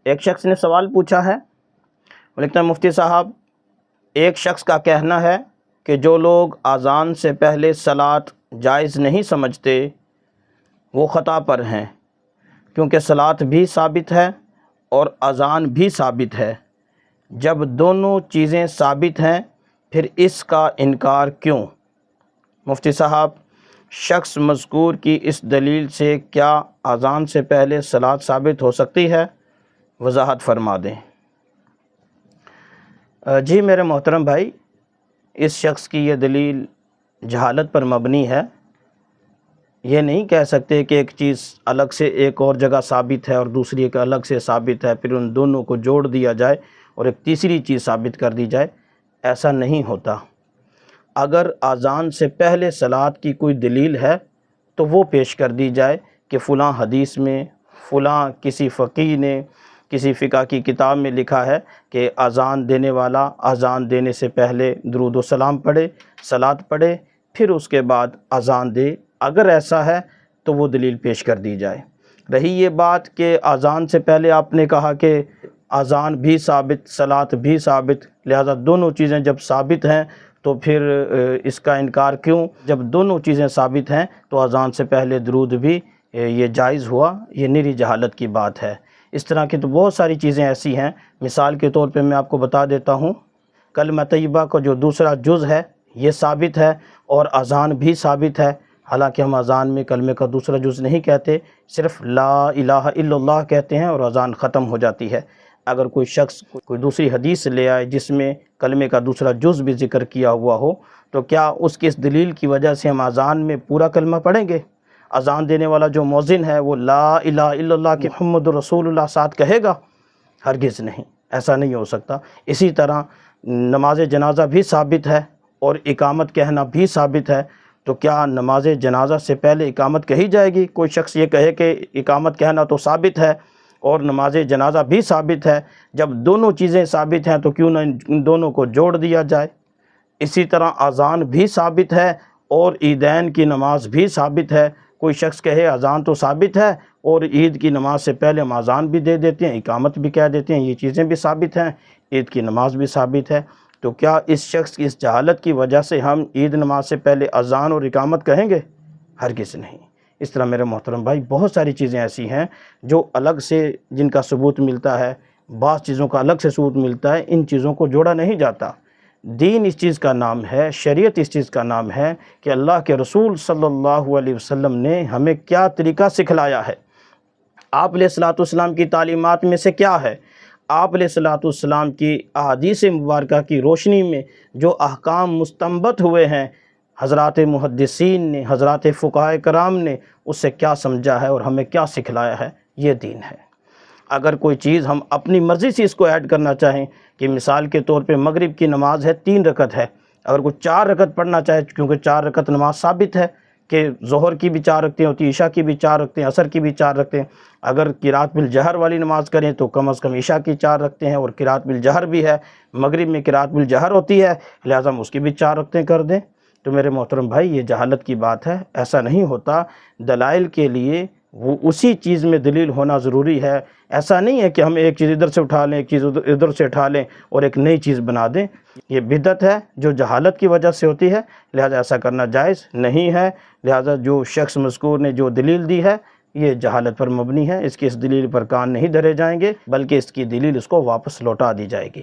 ایک شخص نے سوال پوچھا ہے، وہ لکھتا ہے مفتی صاحب ایک شخص کا کہنا ہے کہ جو لوگ اذان سے پہلے صلاۃ جائز نہیں سمجھتے وہ خطا پر ہیں، کیونکہ صلاۃ بھی ثابت ہے اور اذان بھی ثابت ہے۔ جب دونوں چیزیں ثابت ہیں پھر اس کا انکار کیوں؟ مفتی صاحب شخص مذکور کی اس دلیل سے کیا اذان سے پہلے صلاۃ ثابت ہو سکتی ہے؟ وضاحت فرما دیں۔ جی میرے محترم بھائی، اس شخص کی یہ دلیل جہالت پر مبنی ہے۔ یہ نہیں کہہ سکتے کہ ایک چیز الگ سے ایک اور جگہ ثابت ہے اور دوسری ایک الگ سے ثابت ہے، پھر ان دونوں کو جوڑ دیا جائے اور ایک تیسری چیز ثابت کر دی جائے، ایسا نہیں ہوتا۔ اگر اذان سے پہلے صلاۃ کی کوئی دلیل ہے تو وہ پیش کر دی جائے کہ فلاں حدیث میں فلاں کسی فقیہ نے کسی فقہ کی کتاب میں لکھا ہے کہ اذان دینے والا اذان دینے سے پہلے درود و سلام پڑھے، صلاۃ پڑھے، پھر اس کے بعد اذان دے۔ اگر ایسا ہے تو وہ دلیل پیش کر دی جائے۔ رہی یہ بات کہ اذان سے پہلے آپ نے کہا کہ اذان بھی ثابت، صلاۃ بھی ثابت، لہذا دونوں چیزیں جب ثابت ہیں تو پھر اس کا انکار کیوں؟ جب دونوں چیزیں ثابت ہیں تو اذان سے پہلے درود بھی یہ جائز ہوا۔ یہ نری جہالت کی بات ہے۔ اس طرح کی تو بہت ساری چیزیں ایسی ہیں، مثال کے طور پہ میں آپ کو بتا دیتا ہوں، کلمہ طیبہ کا جو دوسرا جز ہے یہ ثابت ہے اور اذان بھی ثابت ہے۔ حالانکہ ہم اذان میں کلمے کا دوسرا جز نہیں کہتے، صرف لا الہ الا اللہ کہتے ہیں اور اذان ختم ہو جاتی ہے۔ اگر کوئی شخص کوئی دوسری حدیث لے آئے جس میں کلمے کا دوسرا جز بھی ذکر کیا ہوا ہو تو کیا اس کی اس دلیل کی وجہ سے ہم اذان میں پورا کلمہ پڑھیں گے؟ اذان دینے والا جو مؤذن ہے وہ لا الہ الا اللہ کہ محمد رسول اللہ ساتھ کہے گا؟ ہرگز نہیں، ایسا نہیں ہو سکتا۔ اسی طرح نماز جنازہ بھی ثابت ہے اور اقامت کہنا بھی ثابت ہے، تو کیا نماز جنازہ سے پہلے اقامت کہی جائے گی؟ کوئی شخص یہ کہے کہ اقامت کہنا تو ثابت ہے اور نماز جنازہ بھی ثابت ہے، جب دونوں چیزیں ثابت ہیں تو کیوں نہ ان دونوں کو جوڑ دیا جائے؟ اسی طرح اذان بھی ثابت ہے اور عیدین کی نماز بھی ثابت ہے۔ کوئی شخص کہے اذان تو ثابت ہے اور عید کی نماز سے پہلے ہم اذان بھی دے دیتے ہیں، اقامت بھی کہہ دیتے ہیں، یہ چیزیں بھی ثابت ہیں، عید کی نماز بھی ثابت ہے، تو کیا اس شخص کی اس جہالت کی وجہ سے ہم عید نماز سے پہلے اذان اور اقامت کہیں گے؟ ہرگز نہیں۔ اس طرح میرے محترم بھائی بہت ساری چیزیں ایسی ہیں جو الگ سے جن کا ثبوت ملتا ہے، بعض چیزوں کا الگ سے ثبوت ملتا ہے، ان چیزوں کو جوڑا نہیں جاتا۔ دین اس چیز کا نام ہے، شریعت اس چیز کا نام ہے کہ اللہ کے رسول صلی اللہ علیہ وسلم نے ہمیں کیا طریقہ سکھلایا ہے۔ آپ علیہ الصلوۃ والسلام کی تعلیمات میں سے کیا ہے؟ آپ علیہ الصلوۃ والسلام کی احادیث مبارکہ کی روشنی میں جو احکام مستنبط ہوئے ہیں، حضرات محدثین نے، حضرات فقہاء کرام نے اس سے کیا سمجھا ہے اور ہمیں کیا سکھلایا ہے، یہ دین ہے۔ اگر کوئی چیز ہم اپنی مرضی سے اس کو ایڈ کرنا چاہیں کہ مثال کے طور پہ مغرب کی نماز ہے 3 رکعت ہے، اگر کوئی 4 رکعت پڑھنا چاہے، کیونکہ 4 رکعت نماز ثابت ہے کہ ظہر کی بھی 4 رکعتیں ہوتی ہیں، عشاء کی بھی 4 رکعتیں، عصر کی بھی 4 رکعتیں، اگر قرات بالجہر والی نماز کریں تو کم از کم عشاء کی 4 رکعتیں ہیں اور قرات بالجہر بھی ہے، مغرب میں قرات بالجہر ہوتی ہے، لہٰذا ہم اس کی بھی 4 رکعتیں کر دیں۔ تو میرے محترم بھائی یہ جہالت کی بات ہے، ایسا نہیں ہوتا۔ دلائل کے لیے وہ اسی چیز میں دلیل ہونا ضروری ہے۔ ایسا نہیں ہے کہ ہم ایک چیز ادھر سے اٹھا لیں، ایک چیز ادھر سے اٹھا لیں اور ایک نئی چیز بنا دیں۔ یہ بدعت ہے جو جہالت کی وجہ سے ہوتی ہے، لہذا ایسا کرنا جائز نہیں ہے۔ لہذا جو شخص مذکور نے جو دلیل دی ہے یہ جہالت پر مبنی ہے، اس کی اس دلیل پر کان نہیں دھرے جائیں گے، بلکہ اس کی دلیل اس کو واپس لوٹا دی جائے گی۔